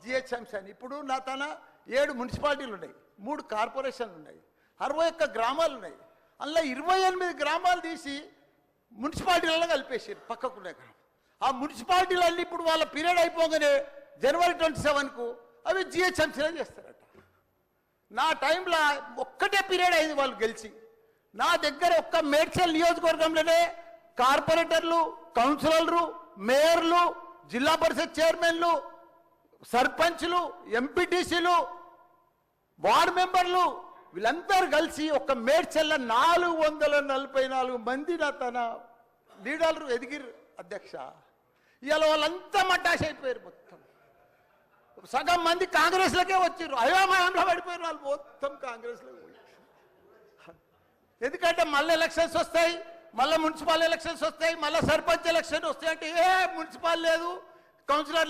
GHMC అని. ఇప్పుడు నా తన 7 మున్సిపాలిటీలు ఉన్నాయి, 3 కార్పొరేషన్లు ఉన్నాయి, 61 గ్రామాలు ఉన్నాయి. అందులో 28 గ్రామాలు తీసి మున్సిపాలిటీలలో కలిపేసారు పక్కకునే గ్రామం. ఆ మున్సిపాలిటీలన్నీ ఇప్పుడు వాళ్ళ పీరియడ్ అయిపోగానే జనవరి 27కు అవి జిహెచ్ఎంసీలో చేస్తారట. నా టైంలో ఒక్కటే పీరియడ్ అయింది వాళ్ళు గెలిచి. నా దగ్గర ఒక్క మేడ్చల్ నియోజకవర్గంలోనే కార్పొరేటర్లు, కౌన్సిలర్లు, మేయర్లు, జిల్లా పరిషత్ చైర్మన్లు, సర్పంచ్లు, ఎంపీటీసీలు, వార్డు మెంబర్లు వీళ్ళందరూ కలిసి ఒక మేడ్చల్ల 444 మంది నా తన లీడర్లు ఎదిగిరు అధ్యక్ష. ఇవాళ వాళ్ళంతా మటాష్ అయిపోయారు. మొత్తం సగం మంది కాంగ్రెస్లకే వచ్చారు, అయోమయంలో పడిపోయారు వాళ్ళు మొత్తం కాంగ్రెస్లో. ఎందుకంటే మళ్ళీ ఎలక్షన్స్ వస్తాయి, మళ్ళీ మున్సిపల్ ఎలక్షన్స్ వస్తాయి, మళ్ళీ సర్పంచ్ ఎలక్షన్ వస్తాయి. అంటే ఏ మున్సిపల్ లేదు, కౌన్సిలర్